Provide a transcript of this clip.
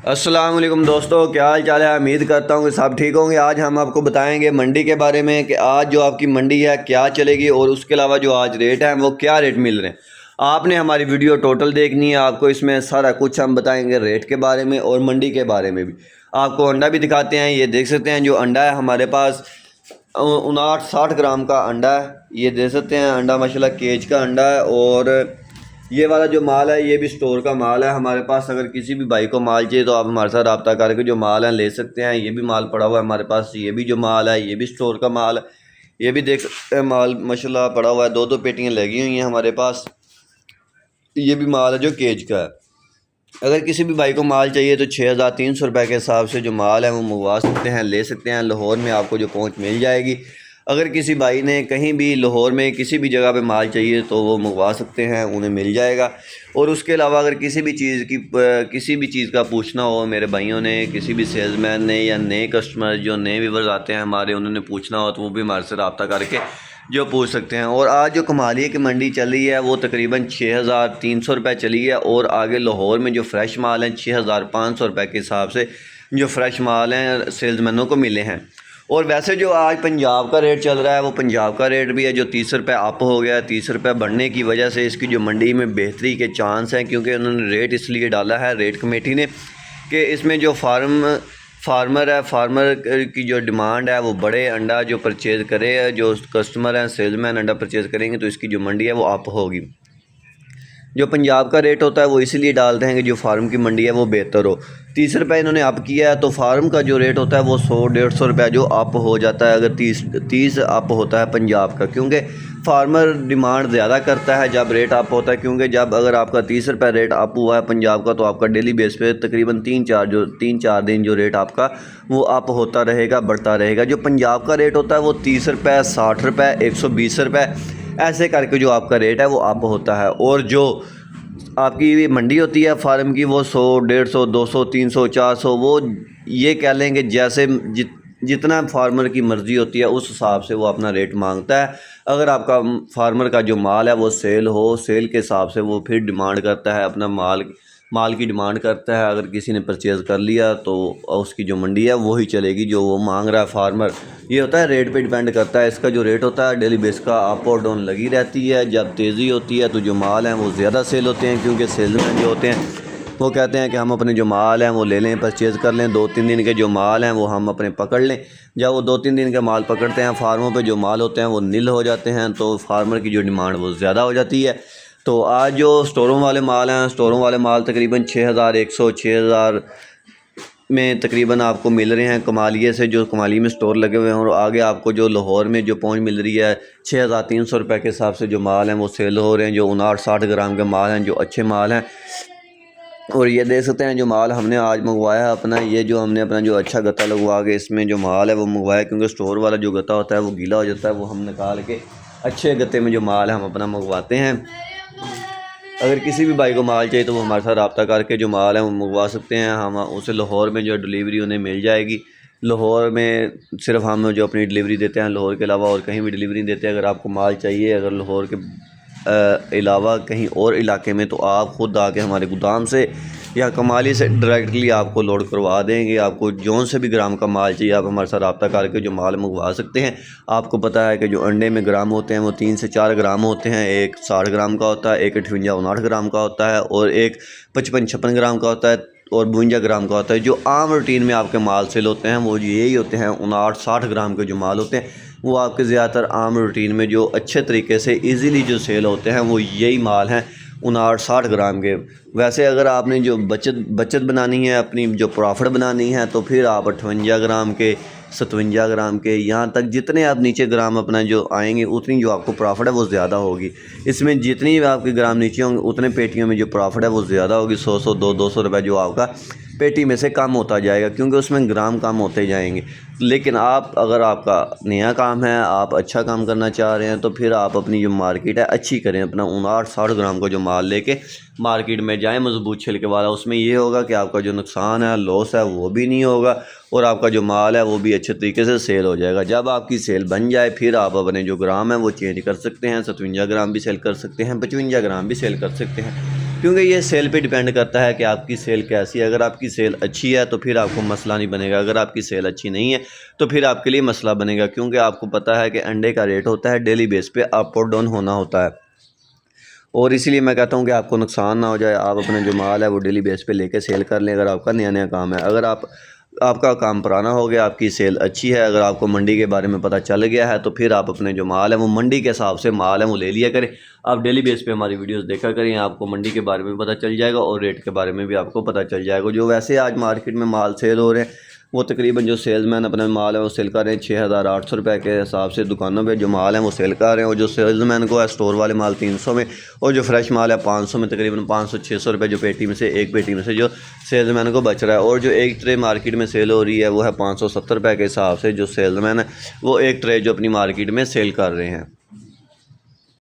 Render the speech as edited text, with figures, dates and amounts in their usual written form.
अस्सलाम वालेकुम दोस्तों, क्या हाल चाल है। उम्मीद करता हूँ कि सब ठीक होंगे। आज हम आपको बताएंगे मंडी के बारे में कि आज जो आपकी मंडी है क्या चलेगी और उसके अलावा जो आज रेट है वो क्या रेट मिल रहे हैं। आपने हमारी वीडियो टोटल देखनी है, आपको इसमें सारा कुछ हम बताएंगे रेट के बारे में और मंडी के बारे में भी। आपको अंडा भी दिखाते हैं, ये देख सकते हैं जो अंडा है हमारे पास 59-60 ग्राम का अंडा है। ये देख सकते हैं अंडा माशाल्लाह केज का अंडा है। और ये वाला जो माल है ये भी स्टोर का माल है हमारे पास। अगर किसी भी भाई को माल चाहिए तो आप हमारे साथ रब्ता करके जो माल है ले सकते हैं। ये भी माल पड़ा हुआ है हमारे पास। ये भी जो माल है ये भी स्टोर का माल है। ये भी देख सकते हैं माल माशाल्लाह पड़ा हुआ है, दो दो पेटियाँ लगी हुई हैं हमारे पास। ये भी माल है जो केज का है। अगर किसी भी भाई को माल चाहिए तो 6,300 रुपये के हिसाब से जो माल है वो मंगवा सकते हैं, ले सकते हैं। लाहौर में आपको जो पहुंच मिल जाएगी। अगर किसी भाई ने कहीं भी लाहौर में किसी भी जगह पे माल चाहिए तो वो मंगवा सकते हैं, उन्हें मिल जाएगा। और उसके अलावा अगर किसी भी चीज़ का पूछना हो मेरे भाइयों ने, किसी भी सेल्समैन ने या नए कस्टमर जो नए व्यूअर्स आते हैं हमारे, उन्होंने पूछना हो तो वो भी हमारे से रब्ता करके जो पूछ सकते हैं। और आज जो कमालिया की मंडी चल रही है वो तकरीबन 6,300 रुपये चली है। और आगे लाहौर में जो फ़्रेश माल हैं 6,500 रुपये के हिसाब से जो फ़्रेश माल हैं सेल्समैनों को मिले हैं। और वैसे जो आज पंजाब का रेट चल रहा है वो पंजाब का रेट भी है जो 30 रुपये अप हो गया। 30 रुपये बढ़ने की वजह से इसकी जो मंडी में बेहतरी के चांस हैं, क्योंकि उन्होंने रेट इसलिए डाला है रेट कमेटी ने कि इसमें जो फार्मर की जो डिमांड है वो बड़े अंडा जो परचेज़ करे, जो कस्टमर हैं सेल्समैन अंडा परचेज़ करेंगे तो इसकी जो मंडी है वो अप होगी। जो पंजाब का रेट होता है वो इसीलिए डालते हैं कि जो फार्म की मंडी है वो बेहतर हो। 30 रुपये इन्होंने अप किया है तो फार्म का जो रेट होता है वो 100-150 रुपये जो अप हो जाता है अगर 30 अप होता है पंजाब का, क्योंकि फार्मर डिमांड ज़्यादा करता है जब रेट अप होता है। क्योंकि जब अगर आपका 30 रुपये रेट अप हुआ है पंजाब का तो आपका डेली बेस पे तकरीबन 3-4 दिन जो रेट आपका वो अप होता रहेगा, बढ़ता रहेगा। जो पंजाब का रेट होता है वो 30 रुपये, 60 रुपये, 120 रुपये ऐसे करके जो आपका रेट है वो अप होता है। और जो आपकी मंडी होती है फार्म की वो 100, 150, 200, 300, 400 वो ये कह लेंगे जैसे जितना फार्मर की मर्ज़ी होती है उस हिसाब से वो अपना रेट मांगता है। अगर आपका फार्मर का जो माल है वो सेल हो, सेल के हिसाब से वो फिर डिमांड करता है, अपना माल की डिमांड करता है। अगर किसी ने परचेज़ कर लिया तो उसकी जो मंडी है वही चलेगी जो वो मांग रहा है फार्मर। ये होता है रेट पे डिपेंड करता है। इसका जो रेट होता है डेली बेस का अप और डाउन लगी रहती है। जब तेज़ी होती है तो जो माल हैं वो ज़्यादा सेल होते हैं, क्योंकि सेल्समैन जो होते हैं वो कहते हैं कि हम अपने जो माल हैं वो ले लें, परचेज़ कर लें। 2-3 दिन के जो माल हैं वो हम अपने पकड़ लें। जब वो 2-3 दिन के माल पकड़ते हैं फार्मों पे जो माल होते हैं वो नील हो जाते हैं, तो फार्मर की जो डिमांड वो ज़्यादा हो जाती है। तो आज जो स्टोरों वाले माल हैं, स्टोरों वाले माल तकरीबन 6,100 6,000 में तकरीबन आपको मिल रहे हैं कमालिये से, जो कमालिये में स्टोर लगे हुए हैं। और आगे आपको जो लाहौर में जो पहुंच मिल रही है 6,300 रुपये के हिसाब से जो माल हैं वो सेल हो रहे हैं, जो 59-60 ग्राम के माल हैं, जो अच्छे माल हैं। और ये देख सकते हैं जो माल हमने आज मंगवाया है अपना, ये जो हमने अपना जो अच्छा गत्ता लगवा के इसमें जो माल है वो मंगवाया, क्योंकि स्टोर वाला जो गत्ता होता है वो गीला हो जाता है, वो हम निकाल के अच्छे गत्ते में जो माल है हम अपना मंगवाते हैं। अगर किसी भी भाई को माल चाहिए तो वो हमारे साथ रब्ता करके जो माल है वो मंगवा सकते हैं। हम उसे लाहौर में जो डिलीवरी उन्हें मिल जाएगी। लाहौर में सिर्फ हम जो अपनी डिलीवरी देते हैं, लाहौर के अलावा और कहीं भी डिलीवरी नहीं देते। अगर आपको माल चाहिए अगर लाहौर के अलावा कहीं और इलाके में तो आप ख़ुद आके हमारे गोदाम से या कमाली से डायरेक्टली आपको लोड करवा देंगे। आपको जौन से भी ग्राम का माल चाहिए आप हमारे साथ रब्ता करके जो माल मंगवा सकते हैं। आपको पता है कि जो अंडे में ग्राम होते हैं वो 3 से 4 ग्राम होते हैं। एक 60 ग्राम का होता है, एक 58-59 ग्राम का होता है और एक 55-56 ग्राम का होता है और 52 ग्राम का होता है। जो आम रूटीन में आपके माल सेल होते हैं वो यही होते हैं। 59-60 ग्राम के जो माल होते हैं वो आपके ज़्यादातर आम रूटीन में जो अच्छे तरीके से इजीली जो सेल होते हैं वो यही माल हैं 59-60 ग्राम के। वैसे अगर आपने जो बचत बनानी है, अपनी जो प्रॉफिट बनानी है, तो फिर आप 58 ग्राम के, 57 ग्राम के, यहाँ तक जितने आप नीचे ग्राम अपना जो आएंगे उतनी जो आपको प्रॉफिट है वो ज़्यादा होगी। इसमें जितनी भी आपके ग्राम नीचे होंगे उतने पेटियों में जो प्रॉफिट है वो ज़्यादा होगी। 100 200 रुपये जो आपका पेटी में से कम होता जाएगा, क्योंकि उसमें ग्राम कम होते जाएंगे। लेकिन आप अगर आपका नया काम है, आप अच्छा काम करना चाह रहे हैं, तो फिर आप अपनी जो मार्केट है अच्छी करें। अपना 59-60 ग्राम का जो माल लेके मार्केट में जाएं मजबूत छिलके वाला। उसमें ये होगा कि आपका जो नुकसान है, लॉस है, वो भी नहीं होगा और आपका जो माल है वो भी अच्छे तरीके से सेल हो जाएगा। जब आपकी सेल बन जाए फिर आप अपने जो ग्राम है वो चेंज कर सकते हैं। 57 ग्राम भी सेल कर सकते हैं, 55 ग्राम भी सेल कर सकते हैं। क्योंकि ये सेल पे डिपेंड करता है कि आपकी सेल कैसी है। अगर आपकी सेल अच्छी है तो फिर आपको मसला नहीं बनेगा, अगर आपकी सेल अच्छी नहीं है तो फिर आपके लिए मसला बनेगा, क्योंकि आपको पता है कि अंडे का रेट होता है डेली बेस पे अप और डाउन होना होता है। और इसीलिए मैं कहता हूँ कि आपको नुकसान ना हो जाए, आप अपना जो माल है वो डेली बेस पे लेके सेल कर लें। अगर आपका नया नया काम है, अगर आपका काम पुराना हो गया, आपकी सेल अच्छी है, अगर आपको मंडी के बारे में पता चल गया है तो फिर आप अपने जो माल है वो मंडी के हिसाब से माल है वो ले लिया करें। आप डेली बेस पे हमारी वीडियोस देखा करें, आपको मंडी के बारे में पता चल जाएगा और रेट के बारे में भी आपको पता चल जाएगा। जो वैसे आज मार्केट में माल सेल हो रहे हैं वो तकरीबन जो सेल्समैन अपना माल है वो सेल कर रहे हैं 6,800 रुपये के हिसाब से। दुकानों पे जो माल है वो सेल कर रहे हैं, और जो सेल्समैन को है स्टोर वाले माल 300 में, और जो फ्रेश माल है 500 में, तकरीबन 500-600 रुपये जो पेटी में से, एक पेटी में से जो सेल्समैन को बच रहा है। और जो एक ट्रे मार्केट में सेल हो रही है वो है 570 रुपये के हिसाब से, जो सेल्समैन है वो एक ट्रे जो अपनी मार्केट में सेल कर रहे हैं।